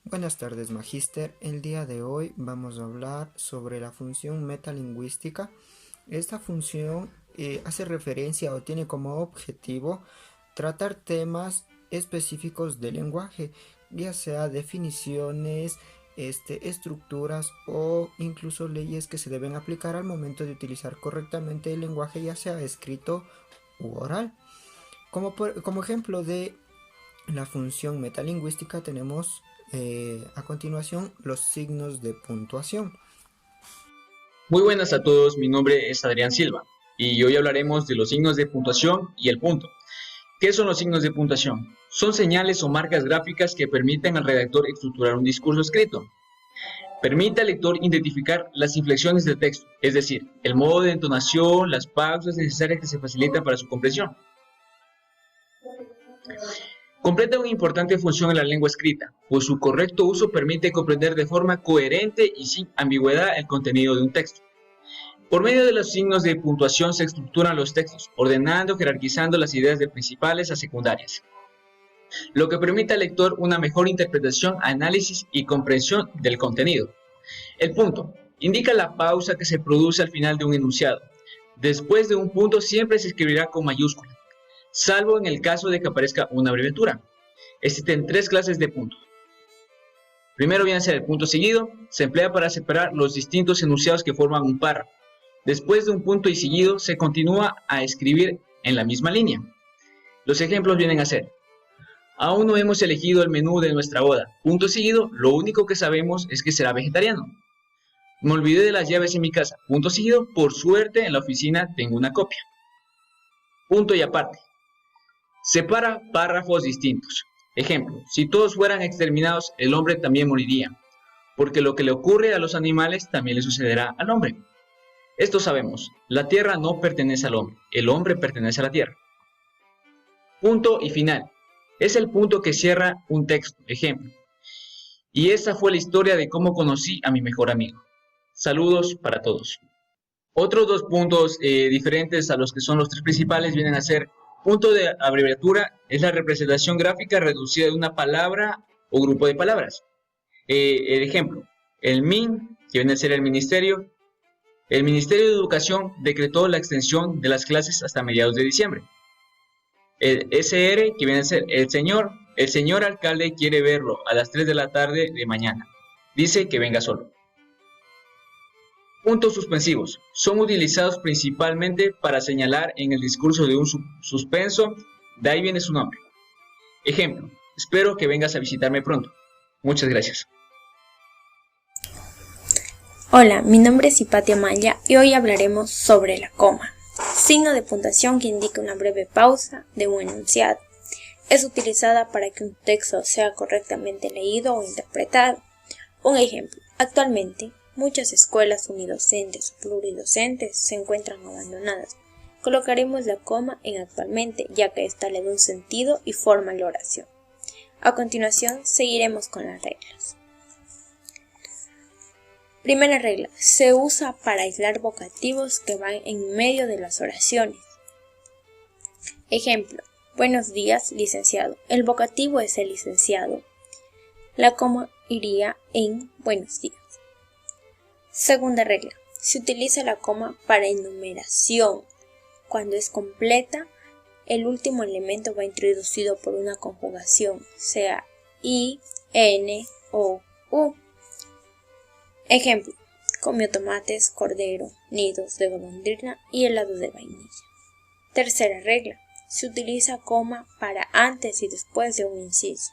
Buenas tardes, Magíster. El día de hoy vamos a hablar sobre la función metalingüística. Esta función hace referencia o tiene como objetivo tratar temas específicos del lenguaje, ya sea definiciones, estructuras o incluso leyes que se deben aplicar al momento de utilizar correctamente el lenguaje, ya sea escrito u oral. Como ejemplo de la función metalingüística tenemos a continuación los signos de puntuación. Muy buenas a todos, mi nombre es Adrián Silva y hoy hablaremos de los signos de puntuación y el punto. ¿Qué son los signos de puntuación? Son señales o marcas gráficas que permiten al redactor estructurar un discurso escrito. Permite al lector identificar las inflexiones del texto, es decir, el modo de entonación, las pausas necesarias que se facilitan para su comprensión. Completa una importante función en la lengua escrita, pues su correcto uso permite comprender de forma coherente y sin ambigüedad el contenido de un texto. Por medio de los signos de puntuación se estructuran los textos, ordenando, jerarquizando las ideas de principales a secundarias, lo que permite al lector una mejor interpretación, análisis y comprensión del contenido. El punto indica la pausa que se produce al final de un enunciado. Después de un punto siempre se escribirá con mayúscula, salvo en el caso de que aparezca una abreviatura. Existen tres clases de puntos. Primero viene a ser el punto seguido, se emplea para separar los distintos enunciados que forman un párrafo. Después de un punto y seguido, se continúa a escribir en la misma línea. Los ejemplos vienen a ser: aún no hemos elegido el menú de nuestra boda. Punto seguido, lo único que sabemos es que será vegetariano. Me olvidé de las llaves en mi casa. Punto seguido, por suerte en la oficina tengo una copia. Punto y aparte. Separa párrafos distintos. Ejemplo, si todos fueran exterminados, el hombre también moriría, porque lo que le ocurre a los animales también le sucederá al hombre. Esto sabemos, la tierra no pertenece al hombre, el hombre pertenece a la tierra. Punto y final. Es el punto que cierra un texto, ejemplo. Y esa fue la historia de cómo conocí a mi mejor amigo. Saludos para todos. Otros dos puntos diferentes a los que son los tres principales vienen a ser: punto de abreviatura es la representación gráfica reducida de una palabra o grupo de palabras. El ejemplo, el MIN, que viene a ser el ministerio. El Ministerio de Educación decretó la extensión de las clases hasta mediados de diciembre. El SR, que viene a ser el señor alcalde quiere verlo a las 3 de la tarde de mañana. Dice que venga solo. Puntos suspensivos. Son utilizados principalmente para señalar en el discurso de un suspenso, de ahí viene su nombre. Ejemplo, espero que vengas a visitarme pronto. Muchas gracias. Hola, mi nombre es Hipatia Maya y hoy hablaremos sobre la coma, signo de puntuación que indica una breve pausa de un enunciado. Es utilizada para que un texto sea correctamente leído o interpretado. Un ejemplo, actualmente muchas escuelas unidocentes o pluridocentes se encuentran abandonadas. Colocaremos la coma en actualmente, ya que ésta le da un sentido y forma la oración. A continuación, seguiremos con las reglas. Primera regla, se usa para aislar vocativos que van en medio de las oraciones. Ejemplo, buenos días, licenciado. El vocativo es el licenciado. La coma iría en buenos días. Segunda regla, se utiliza la coma para enumeración. Cuando es completa, el último elemento va introducido por una conjugación, sea I, N o U. Ejemplo, comió tomates, cordero, nidos de golondrina y helado de vainilla. Tercera regla, se utiliza coma para antes y después de un inciso.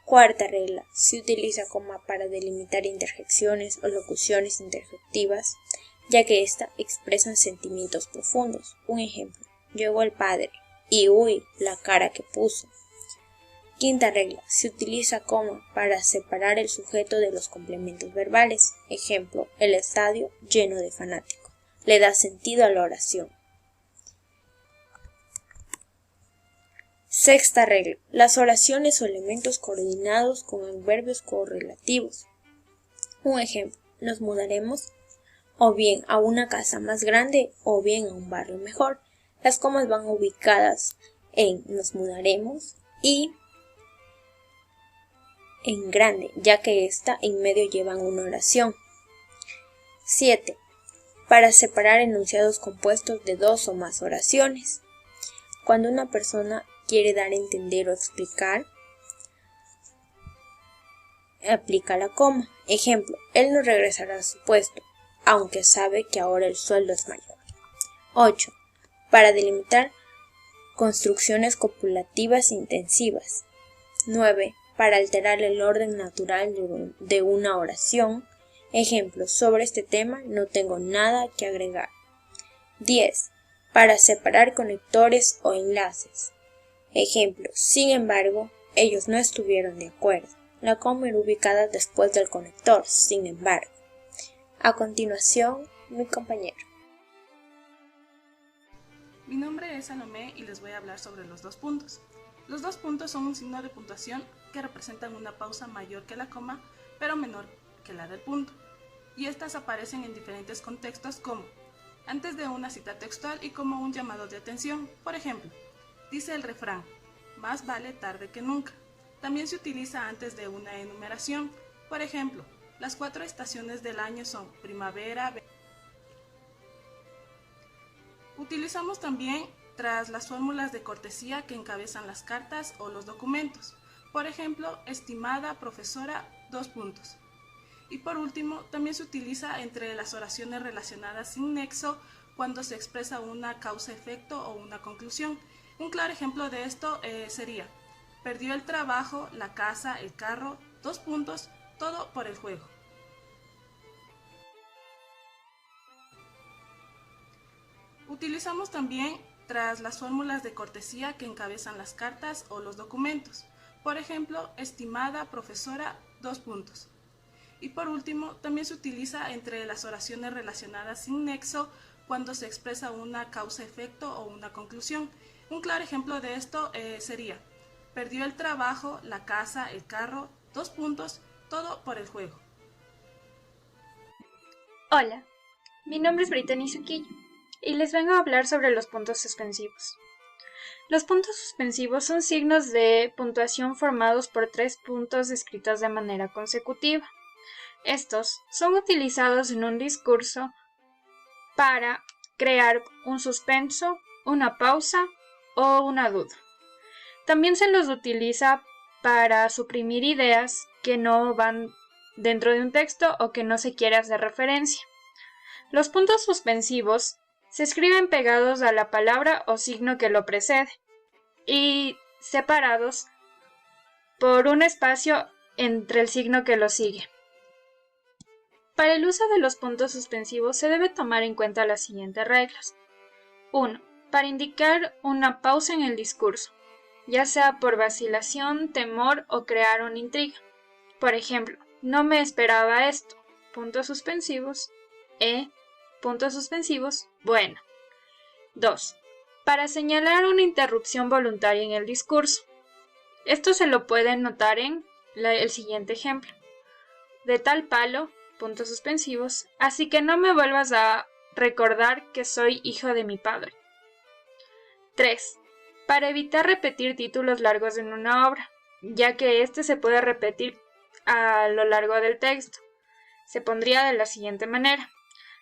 Cuarta regla, se utiliza coma para delimitar interjecciones o locuciones interjectivas, ya que éstas expresan sentimientos profundos. Un ejemplo, llegó el padre y uy, la cara que puso. Quinta regla, se utiliza coma para separar el sujeto de los complementos verbales. Ejemplo, el estadio lleno de fanáticos. Le da sentido a la oración. Sexta regla, las oraciones o elementos coordinados con adverbios correlativos. Un ejemplo, nos mudaremos o bien a una casa más grande o bien a un barrio mejor. Las comas van ubicadas en nos mudaremos y en grande, ya que ésta en medio llevan una oración. 7. Para separar enunciados compuestos de dos o más oraciones. Cuando una persona quiere dar a entender o explicar, aplica la coma. Ejemplo, él no regresará a su puesto, aunque sabe que ahora el sueldo es mayor. 8. Para delimitar construcciones copulativas intensivas. 9. Para alterar el orden natural de una oración. Ejemplo, sobre este tema no tengo nada que agregar. 10. Para separar conectores o enlaces. Ejemplo, sin embargo, ellos no estuvieron de acuerdo. La coma era ubicada después del conector, sin embargo. A continuación, mi compañero. Mi nombre es Salomé y les voy a hablar sobre los dos puntos. Los dos puntos son un signo de puntuación que representan una pausa mayor que la coma, pero menor que la del punto. Y estas aparecen en diferentes contextos como antes de una cita textual y como un llamado de atención. Por ejemplo, dice el refrán, más vale tarde que nunca. También se utiliza antes de una enumeración. Por ejemplo, las 4 estaciones del año son primavera. Utilizamos también tras las fórmulas de cortesía que encabezan las cartas o los documentos. Por ejemplo, estimada profesora, . Y por último, también se utiliza entre las oraciones relacionadas sin nexo cuando se expresa una causa-efecto o una conclusión. Un claro ejemplo de esto sería, perdió el trabajo, la casa, el carro, . Todo por el juego. Utilizamos también tras las fórmulas de cortesía que encabezan las cartas o los documentos. Por ejemplo, estimada profesora, . Y por último, también se utiliza entre las oraciones relacionadas sin nexo cuando se expresa una causa-efecto o una conclusión. Un claro ejemplo de esto sería, perdió el trabajo, la casa, el carro, . Todo por el juego. Hola, mi nombre es Brittany Suquillo y les vengo a hablar sobre los puntos suspensivos. Los puntos suspensivos son signos de puntuación formados por 3 puntos escritos de manera consecutiva. Estos son utilizados en un discurso para crear un suspenso, una pausa o una duda. También se los utiliza para suprimir ideas que no van dentro de un texto o que no se quiere hacer referencia. Los puntos suspensivos se escriben pegados a la palabra o signo que lo precede y separados por un espacio entre el signo que lo sigue. Para el uso de los puntos suspensivos se debe tomar en cuenta las siguientes reglas. 1. Para indicar una pausa en el discurso, ya sea por vacilación, temor o crear una intriga. Por ejemplo, no me esperaba esto, puntos suspensivos, puntos suspensivos, bueno. 2. Para señalar una interrupción voluntaria en el discurso. Esto se lo pueden notar en el siguiente ejemplo. De tal palo, puntos suspensivos, así que no me vuelvas a recordar que soy hijo de mi padre. 3. Para evitar repetir títulos largos en una obra, ya que este se puede repetir a lo largo del texto. Se pondría de la siguiente manera.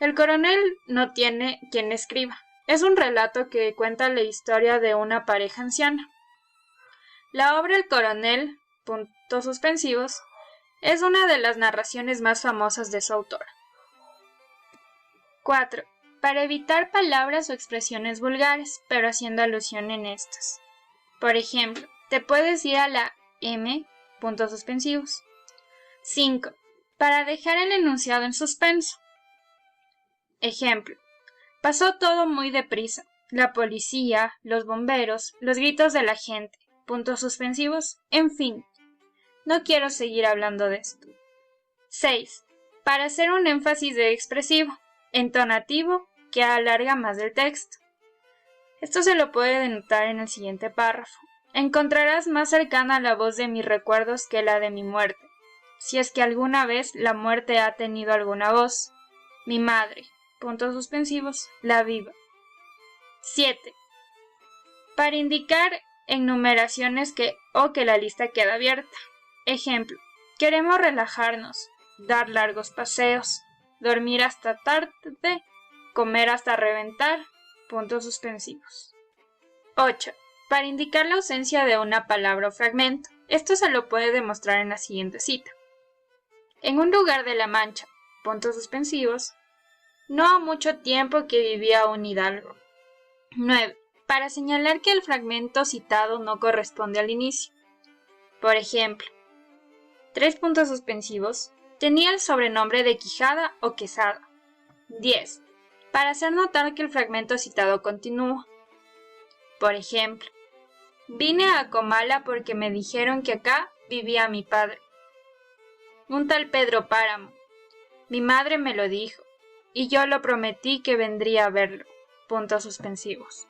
El coronel no tiene quien escriba. Es un relato que cuenta la historia de una pareja anciana. La obra El coronel, puntos suspensivos, es una de las narraciones más famosas de su autor. 4. Para evitar palabras o expresiones vulgares, pero haciendo alusión en estas. Por ejemplo, te puedes ir a la M, puntos suspensivos. 5. Para dejar el enunciado en suspenso. Ejemplo, pasó todo muy deprisa. La policía, los bomberos, los gritos de la gente, puntos suspensivos, en fin. No quiero seguir hablando de esto. 6. Para hacer un énfasis de expresivo, entonativo, que alarga más del texto. Esto se lo puede denotar en el siguiente párrafo. Encontrarás más cercana la voz de mis recuerdos que la de mi muerte, si es que alguna vez la muerte ha tenido alguna voz. Mi madre, puntos suspensivos, la viva. 7. Para indicar enumeraciones que la lista queda abierta. Ejemplo, Queremos relajarnos, dar largos paseos, dormir hasta tarde, comer hasta reventar, puntos suspensivos. 8. Para indicar la ausencia de una palabra o fragmento. Esto se lo puede demostrar en la siguiente cita. En un lugar de la Mancha, puntos suspensivos, no ha mucho tiempo que vivía un hidalgo. 9. Para señalar que el fragmento citado no corresponde al inicio. Por ejemplo, 3 puntos suspensivos, tenía el sobrenombre de Quijada o Quesada. 10. Para hacer notar que el fragmento citado continúa. Por ejemplo, vine a Comala porque me dijeron que acá vivía mi padre. Un tal Pedro Páramo. Mi madre me lo dijo, y yo lo prometí que vendría a verlo. Puntos suspensivos.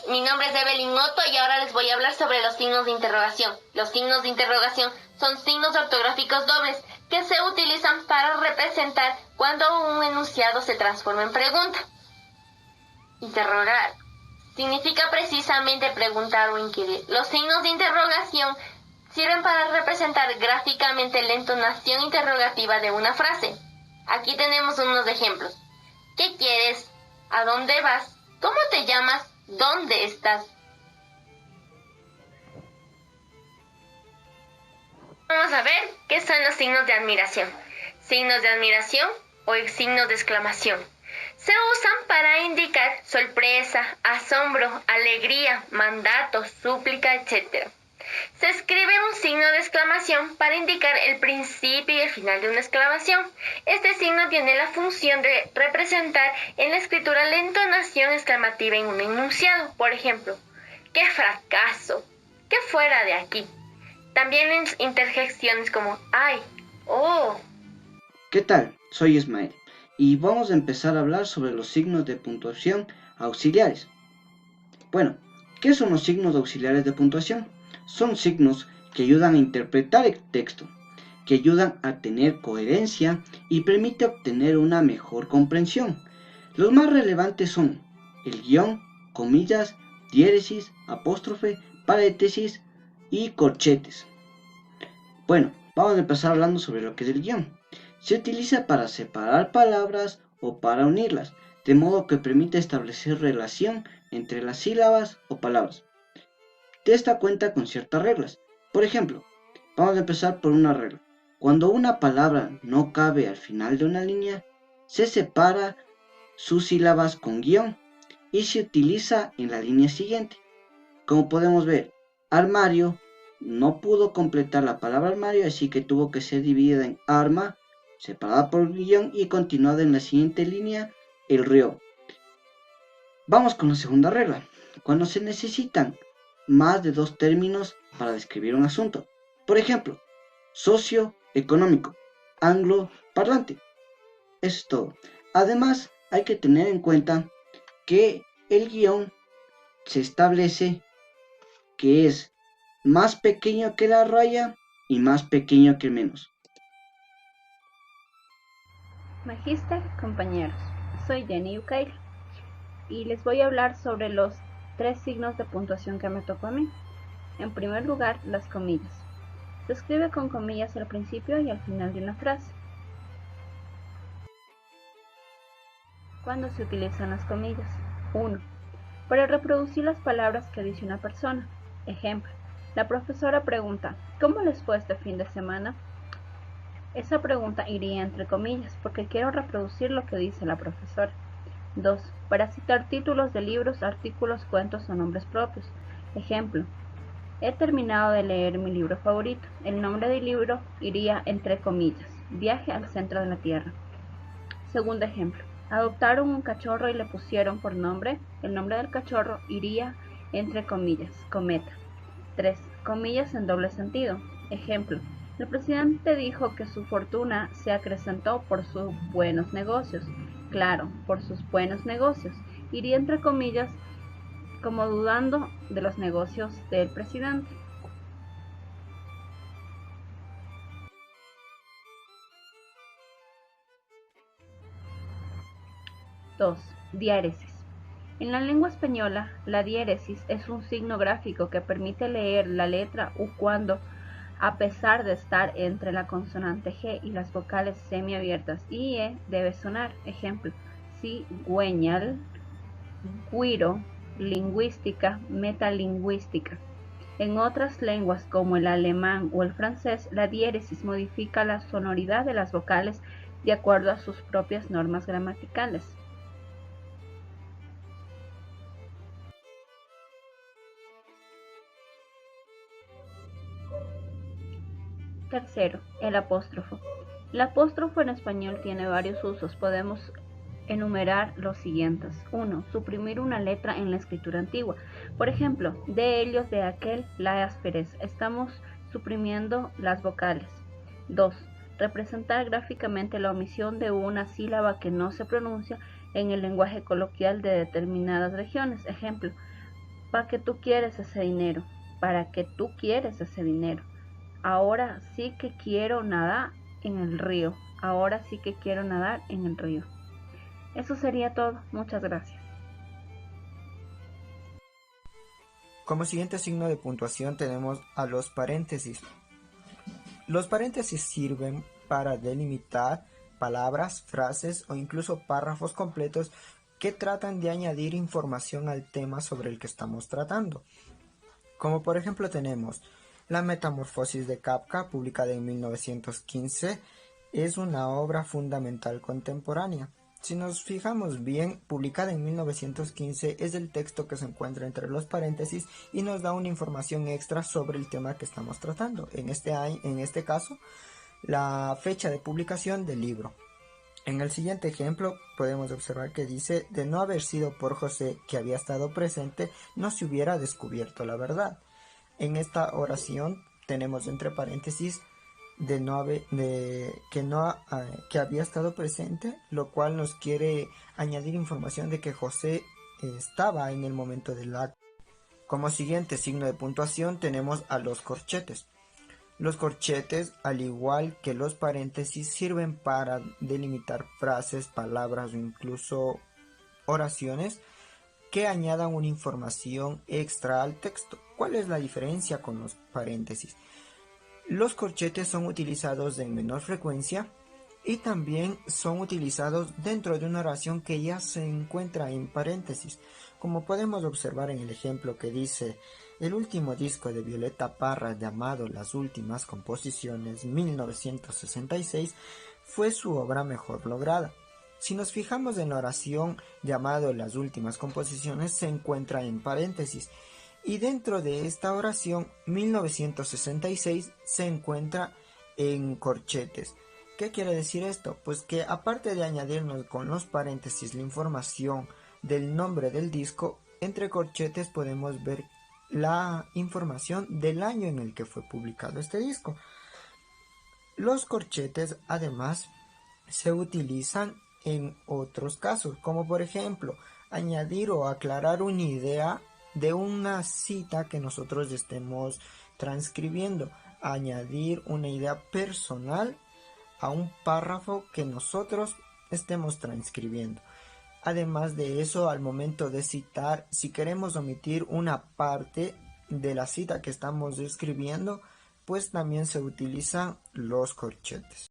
Mi nombre es Evelyn Otto y ahora les voy a hablar sobre los signos de interrogación. Los signos de interrogación son signos ortográficos dobles que se utilizan para representar cuando un enunciado se transforma en pregunta. Interrogar significa precisamente preguntar o inquirir. Los signos de interrogación sirven para representar gráficamente la entonación interrogativa de una frase. Aquí tenemos unos ejemplos. ¿Qué quieres? ¿A dónde vas? ¿Cómo te llamas? ¿Dónde estás? Vamos a ver qué son los signos de admiración. Signos de admiración o signos de exclamación. Se usan para indicar sorpresa, asombro, alegría, mandato, súplica, etc. Se escribe un signo de exclamación para indicar el principio y el final de una exclamación. Este signo tiene la función de representar en la escritura la entonación exclamativa en un enunciado. Por ejemplo, ¡qué fracaso! ¡Qué fuera de aquí! También en interjecciones como ¡ay! ¡Oh! ¿Qué tal? Soy Ismael y vamos a empezar a hablar sobre los signos de puntuación auxiliares. Bueno, ¿qué son los signos auxiliares de puntuación? Son signos que ayudan a interpretar el texto, que ayudan a tener coherencia y permite obtener una mejor comprensión. Los más relevantes son el guión, comillas, diéresis, apóstrofe, paréntesis y corchetes. Bueno, vamos a empezar hablando sobre lo que es el guión. Se utiliza para separar palabras o para unirlas, de modo que permite establecer relación entre las sílabas o palabras. Esta cuenta con ciertas reglas. Por ejemplo, vamos a empezar por una regla. Cuando una palabra no cabe al final de una línea, se separa sus sílabas con guión y se utiliza en la línea siguiente. Como podemos ver, armario no pudo completar la palabra armario, así que tuvo que ser dividida en arma, separada por guión y continuada en la siguiente línea, el río. Vamos con la segunda regla. Cuando se necesitan más de 2 términos para describir un asunto. Por ejemplo, socioeconómico, angloparlante. Eso es todo. Además, hay que tener en cuenta que el guión se establece que es más pequeño que la raya y más pequeño que el menos. Magíster, compañeros, soy Jenny Ucail y les voy a hablar sobre los 3 signos de puntuación que me tocó a mí. En primer lugar, las comillas. Se escribe con comillas al principio y al final de una frase. ¿Cuándo se utilizan las comillas? 1. Para reproducir las palabras que dice una persona. Ejemplo, la profesora pregunta, ¿cómo les fue este fin de semana? Esa pregunta iría entre comillas porque quiero reproducir lo que dice la profesora. 2. Para citar títulos de libros, artículos, cuentos o nombres propios. Ejemplo, he terminado de leer mi libro favorito. El nombre del libro iría entre comillas. Viaje al centro de la Tierra. Segundo ejemplo, adoptaron un cachorro y le pusieron por nombre. El nombre del cachorro iría entre comillas. Cometa. 3. Comillas en doble sentido. Ejemplo, el presidente dijo que su fortuna se acrecentó por sus buenos negocios. Claro, por sus buenos negocios. Iría entre comillas como dudando de los negocios del presidente. Dos. Diéresis. En la lengua española, la diéresis es un signo gráfico que permite leer la letra U cuando, a pesar de estar entre la consonante G y las vocales semiabiertas I y E, debe sonar. Ejemplo, cigüeñal, guiro, lingüística, metalingüística. En otras lenguas como el alemán o el francés, la diéresis modifica la sonoridad de las vocales de acuerdo a sus propias normas gramaticales. Tercero, el apóstrofo. El apóstrofo en español tiene varios usos. Podemos enumerar los siguientes. 1. Suprimir una letra en la escritura antigua. Por ejemplo, de ellos, de aquel, la asperez. Estamos suprimiendo las vocales. 2. Representar gráficamente la omisión de una sílaba que no se pronuncia en el lenguaje coloquial de determinadas regiones. Ejemplo, ¿para qué tú quieres ese dinero? ¿Para qué tú quieres ese dinero? Ahora sí que quiero nadar en el río. Ahora sí que quiero nadar en el río. Eso sería todo. Muchas gracias. Como siguiente signo de puntuación tenemos a los paréntesis. Los paréntesis sirven para delimitar palabras, frases o incluso párrafos completos que tratan de añadir información al tema sobre el que estamos tratando. Como por ejemplo tenemos La Metamorfosis de Kafka, publicada en 1915, es una obra fundamental contemporánea. Si nos fijamos bien, publicada en 1915 es el texto que se encuentra entre los paréntesis y nos da una información extra sobre el tema que estamos tratando. En este caso, la fecha de publicación del libro. En el siguiente ejemplo podemos observar que dice: de no haber sido por José, que había estado presente, no se hubiera descubierto la verdad. En esta oración tenemos entre paréntesis que había estado presente, lo cual nos quiere añadir información de que José estaba en el momento del acto. Como siguiente signo de puntuación tenemos a los corchetes. Los corchetes, al igual que los paréntesis, sirven para delimitar frases, palabras o incluso oraciones que añadan una información extra al texto. ¿Cuál es la diferencia con los paréntesis? Los corchetes son utilizados en menor frecuencia y también son utilizados dentro de una oración que ya se encuentra en paréntesis, como podemos observar en el ejemplo que dice: el último disco de Violeta Parra, llamado Las Últimas Composiciones, 1966, fue su obra mejor lograda. Si nos fijamos en la oración llamado Las Últimas Composiciones, se encuentra en paréntesis, y dentro de esta oración 1966 se encuentra en corchetes. ¿Qué quiere decir esto? Pues que aparte de añadirnos con los paréntesis la información del nombre del disco, entre corchetes podemos ver la información del año en el que fue publicado este disco. Los corchetes además se utilizan en otros casos, como por ejemplo añadir o aclarar una idea de una cita que nosotros estemos transcribiendo, añadir una idea personal a un párrafo que nosotros estemos transcribiendo. Además de eso, al momento de citar, si queremos omitir una parte de la cita que estamos escribiendo, pues también se utilizan los corchetes.